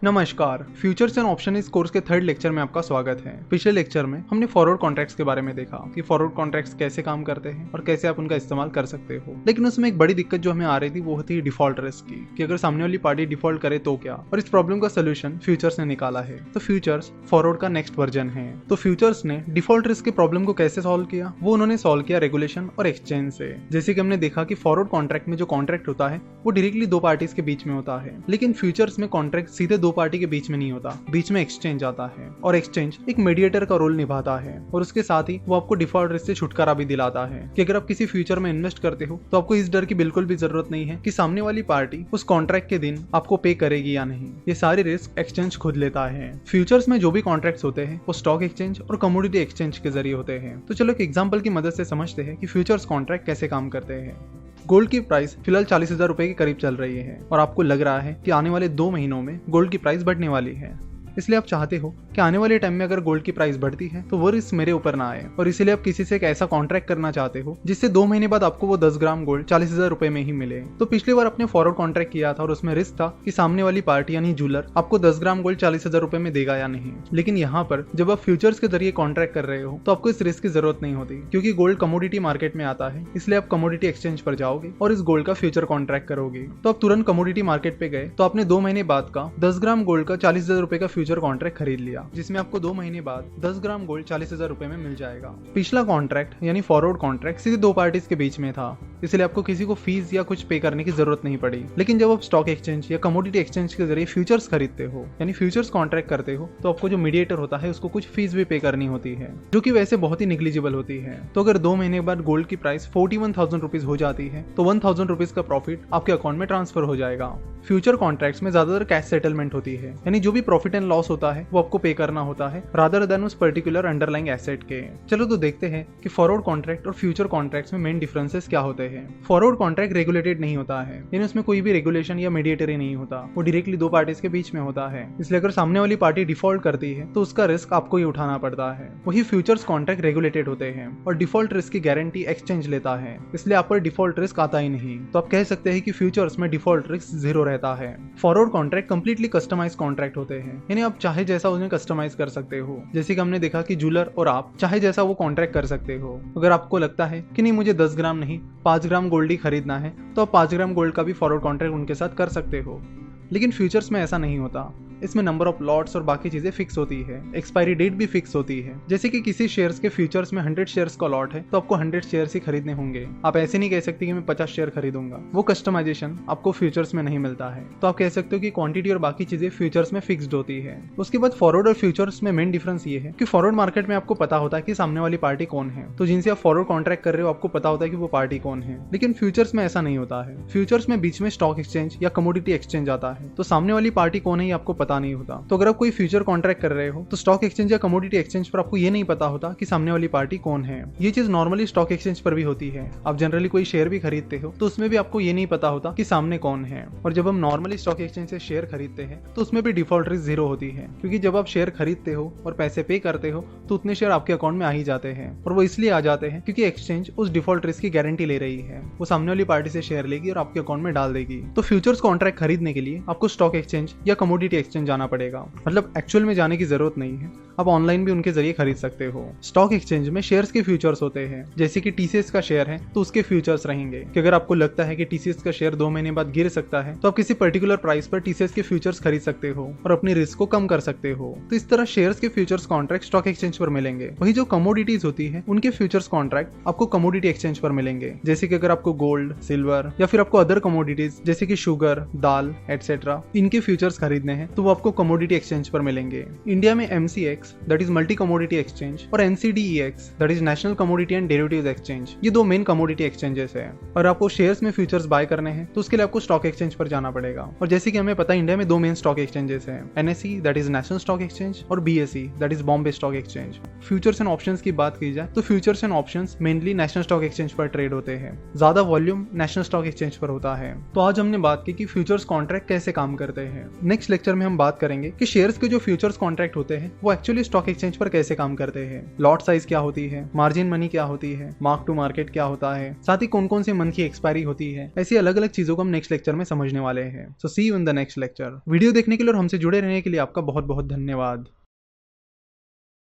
नमस्कार, futures and option इस course के थर्ड लेक्चर में आपका स्वागत है। पिछले लेक्चर में हमने फॉरवर्ड कॉन्ट्रैक्ट्स के बारे में देखा कि फॉरवर्ड कॉन्ट्रैक्ट्स कैसे काम करते हैं और कैसे आप उनका इस्तेमाल कर सकते हो। लेकिन उसमें एक बड़ी दिक्कत जो हमें आ रही थी वो होती है डिफॉल्ट रिस्क की, कि अगर सामने वाली पार्टी डिफॉल्ट करे तो क्या। और इस प्रॉब्लम का सोल्यूशन फ्यूचर्स ने निकाला है। तो फ्यूचर्स फॉरवर्ड का नेक्स्ट वर्जन है। तो फ्यूचर्स ने डिफॉल्ट रिस्क के प्रॉब्लम को कैसे सॉल्व किया, वो उन्होंने सॉल्व किया रेगुलेशन और एक्सचेंज से। जैसे कि हमने देखा कि फॉरवर्ड कॉन्ट्रैक्ट में जो कॉन्ट्रैक्ट होता है वो डायरेक्टली दो पार्टीज के बीच में होता है, लेकिन फ्यूचर्स में कॉन्ट्रैक्ट सीधे दो पार्टी के बीच में होता, बीच में एक्सचेंज आता है और एक्सचेंज एक मीडिएटर का रोल निभाता है। और उसके साथ ही वो आपको डिफॉल्ट रिस्क से छुटकारा भी दिलाता है कि अगर आप किसी फ्यूचर में इन्वेस्ट करते हो तो आपको इस डर की बिल्कुल भी जरूरत नहीं है कि सामने वाली पार्टी उस कॉन्ट्रैक्ट के दिन आपको पे करेगी या नहीं। ये सारी रिस्क एक्सचेंज खुद लेता है। फ्यूचर्स में जो भी कॉन्ट्रैक्ट्स होते हैं वो स्टॉक एक्सचेंज और कमोडिटी एक्सचेंज के जरिए होते हैं। तो चलो एक एग्जाम्पल की मदद से समझते हैं कि फ्यूचर्स कॉन्ट्रैक्ट कैसे काम करते हैं। गोल्ड की प्राइस फिलहाल 40,000 रुपए के करीब चल रही है और आपको लग रहा है कि आने वाले 2 महीनों में गोल्ड की प्राइस बढ़ने वाली है। इसलिए आप चाहते हो कि आने वाले टाइम में अगर गोल्ड की प्राइस बढ़ती है तो वो रिस्क मेरे ऊपर ना आए, और इसीलिए आप किसी से एक ऐसा कॉन्ट्रैक्ट करना चाहते हो जिससे 2 महीने बाद आपको वो 10 ग्राम गोल्ड 40,000 रुपए में ही मिले। तो पिछली बार आपने फॉरवर्ड कॉन्ट्रैक्ट किया था और उसमें रिस्क था कि सामने वाली पार्टी यानी जूलर आपको 10 ग्राम गोल्ड 40,000 रुपए में देगा या नहीं। लेकिन यहाँ पर जब आप फ्यूचर्स के जरिए कॉन्ट्रैक्ट कर रहे हो तो आपको इस रिस्क की जरूरत नहीं होती, क्योंकि गोल्ड कमोडिटी मार्केट में आता है। इसलिए आप कमोडिटी एक्सचेंज पर जाओगे और इस गोल्ड का फ्यूचर कॉन्ट्रैक्ट करोगे। तो आप तुरंत कमोडिटी मार्केट पे गए तो आपने 2 महीने बाद का 10 ग्राम गोल्ड का 40,000 रुपए का फ्यूचर कॉन्ट्रैक्ट खरीद लिया, जिसमें आपको 2 महीने बाद 10 ग्राम गोल्ड 40,000 रुपए में मिल जाएगा। पिछला कॉन्ट्रैक्ट यानी फॉरवर्ड कॉन्ट्रैक्ट सीधे दो पार्टीज के बीच में था, इसलिए आपको किसी को फीस या कुछ पे करने की जरूरत नहीं पड़ी। लेकिन जब आप स्टॉक एक्सचेंज या कमोडिटी एक्सचेंज के जरिए फ्यूचर्स खरीदते हो यानी फ्यूचर्स कॉन्ट्रैक्ट करते हो तो आपको जो मीडिएटर होता है उसको कुछ फीस भी पे करनी होती है, जो कि वैसे बहुत ही निग्लिजिबल होती है। तो अगर 2 महीने बाद गोल्ड की प्राइस 41,000 रुपीज हो जाती है तो 1,000 रुपीज का प्रॉफिट आपके अकाउंट में ट्रांसफर हो जाएगा। फ्यूचर कॉन्ट्रैक्ट्स में ज्यादातर कैश सेटलमेंट होती है, यानी जो भी प्रॉफिट एंड लॉस होता है वो आपको पे करना होता है रादर देन उस पर्टिकुलर अंडरलाइंग एसेट के। चलो तो देखते हैं कि फॉरवर्ड कॉन्ट्रैक्ट और फ्यूचर कॉन्ट्रैक्ट्स में मेन डिफरेंसेस क्या होते हैं। फॉरवर्ड कॉन्ट्रैक्ट रेगुलेटेड नहीं होता है, यानी उसमें कोई भी रेगुलेशन या मीडिएटर नहीं होता, वो डायरेक्टली दो पार्टीज के बीच में होता है। इसलिए अगर सामने वाली पार्टी डिफॉल्ट करती है तो उसका रिस्क आपको ही उठाना पड़ता है। वही फ्यूचर्स कॉन्ट्रैक्ट रेगुलेटेड होते हैं और डिफॉल्ट रिस्क की गारंटी एक्सचेंज लेता है, इसलिए आप पर डिफॉल्ट रिस्क आता ही नहीं। तो आप कह सकते हैं कि फ्यूचर्स में डिफॉल्ट रिस्क 0 रहता है। Forward contract completely customise contract होते हैं, यानी आप चाहे जैसा उन्हें कस्टमाइज कर सकते हो। जैसे कि हमने देखा कि जूलर और आप चाहे जैसा वो कॉन्ट्रैक्ट कर सकते हो। अगर आपको लगता है कि नहीं मुझे 10 ग्राम नहीं 5 ग्राम गोल्ड ही खरीदना है तो आप 5 ग्राम गोल्ड का भी फॉरवर्ड कॉन्ट्रैक्ट उनके साथ कर सकते हो। लेकिन फ्यूचर्स में ऐसा नहीं होता। इसमें नंबर ऑफ लॉट्स और बाकी चीजें फिक्स होती है, एक्सपायरी डेट भी फिक्स होती है। जैसे कि किसी शेयर्स के फ्यूचर्स में 100 शेयर्स का लॉट है तो आपको 100 शेयर्स ही खरीदने होंगे। आप ऐसे नहीं कह सकते कि मैं 50 शेयर खरीदूंगा, वो कस्टमाइजेशन आपको फ्यूचर्स में नहीं मिलता है। तो आप कह सकते हो कि क्वांटिटी और बाकी चीजें फ्यूचर्स में फिक्स्ड होती है। उसके बाद फॉरवर्ड और फ्यूचर्स में मेन डिफरेंस ये है कि फॉरवर्ड मार्केट में आपको पता होता है कि सामने वाली पार्टी कौन है, तो जिनसे आप फॉरवर्ड कॉन्ट्रैक्ट कर रहे हो आपको पता होता है कि वो पार्टी कौन है। लेकिन फ्यूचर्स में ऐसा नहीं होता है। फ्यूचर्स में बीच में स्टॉक एक्सचेंज या कमोडिटी एक्सचेंज आता है, तो सामने वाली पार्टी कौन है ये आपको पता नहीं होता। तो अगर आप कोई फ्यूचर कॉन्ट्रैक्ट कर रहे हो तो स्टॉक एक्सचेंज या कमोडिटी एक्सचेंज पर आपको ये नहीं पता होता कि सामने वाली पार्टी कौन है। ये चीज नॉर्मली स्टॉक एक्सचेंज पर भी होती है। आप जनरली कोई शेयर भी खरीदते हो तो उसमें भी आपको ये नहीं पता होता कि सामने कौन है। और जब हम नॉर्मली स्टॉक एक्सचेंज से शेयर खरीदते हैं तो उसमें भी डिफॉल्ट रिस्क 0 होती है, क्योंकि जब आप शेयर खरीदते हो और पैसे पे करते हो तो उतने शेयर आपके अकाउंट में आ ही जाते हैं। और वो इसलिए आ जाते हैं क्योंकि एक्सचेंज उस डिफॉल्ट रिस्क की गारंटी ले रही है। वो सामने वाली पार्टी से शेयर लेगी और आपके अकाउंट में डाल देगी। तो फ्यूचर्स कॉन्ट्रैक्ट खरीदने के लिए आपको स्टॉक एक्सचेंज या कमोडिटी एक्सचेंज जाना पड़ेगा, मतलब एक्चुअल में जाने की जरूरत नहीं है। आप ऑनलाइन भी उनके जरिए खरीद सकते हो। स्टॉक एक्सचेंज में शेयर्स के फ्यूचर्स होते हैं, जैसे कि टीसीएस का शेयर है तो उसके फ्यूचर्स रहेंगे कि अगर आपको लगता है कि टीसीएस का शेयर 2 महीने बाद गिर सकता है तो आप किसी पर्टिकुलर प्राइस पर टीसीएस के फ्यूचर्स खरीद सकते हो और अपनी रिस्क को कम कर सकते हो। तो इस तरह शेयर्स के फ्यूचर्स कॉन्ट्रैक्ट स्टॉक एक्सचेंज पर मिलेंगे। वही जो कमोडिटीज होती है उनके फ्यूचर्स कॉन्ट्रैक्ट आपको कमोडिटी एक्सचेंज पर मिलेंगे। जैसे कि अगर आपको गोल्ड, सिल्वर या फिर आपको अदर कमोडिटीज जैसे कि शुगर, दाल एटसेट्रा इनके फ्यूचर्स खरीदने हैं तो वो आपको कमोडिटी एक्सचेंज पर मिलेंगे। इंडिया में MCX that is multi commodity exchange और NCDEX that is national commodity and derivatives exchange, ये 2 मेन कमोडिटी एक्सचेंजेस है। और आपको शेयर्स में फ्यूचर्स बाय करने हैं तो उसके लिए आपको स्टॉक एक्सचेंज पर जाना पड़ेगा। और जैसे कि हमें पता है इंडिया में 2 मेन स्टॉक एक्सचेंजेस हैं, NSE that is national stock exchange और BSE that is Bombay stock exchange. Futures and options की बात की जाए तो futures and options mainly national stock exchange पर ट्रेड होते हैं, ज्यादा वॉल्यूम नेशनल स्टॉक एक्सचेंज पर होता है। तो आज हमने बात की कि फ्यूचर्स कॉन्ट्रैक्ट कैसे कैसे काम करते हैं। नेक्स्ट लेक्चर में हम बात करेंगे कि शेयर्स के जो फ्यूचर्स कॉन्ट्रैक्ट होते हैं वो एक्चुअली स्टॉक एक्सचेंज पर कैसे काम करते हैं, लॉट साइज क्या होती है, मार्जिन मनी क्या होती है, मार्क टू मार्केट क्या होता है, साथ ही कौन कौन से मंथ की एक्सपायरी होती है। ऐसी अलग अलग चीजों को हम नेक्स्ट लेक्चर में समझने वाले हैं। So see you in the next lecture. Video देखने के लिए और हमसे जुड़े रहने के लिए आपका बहुत बहुत धन्यवाद।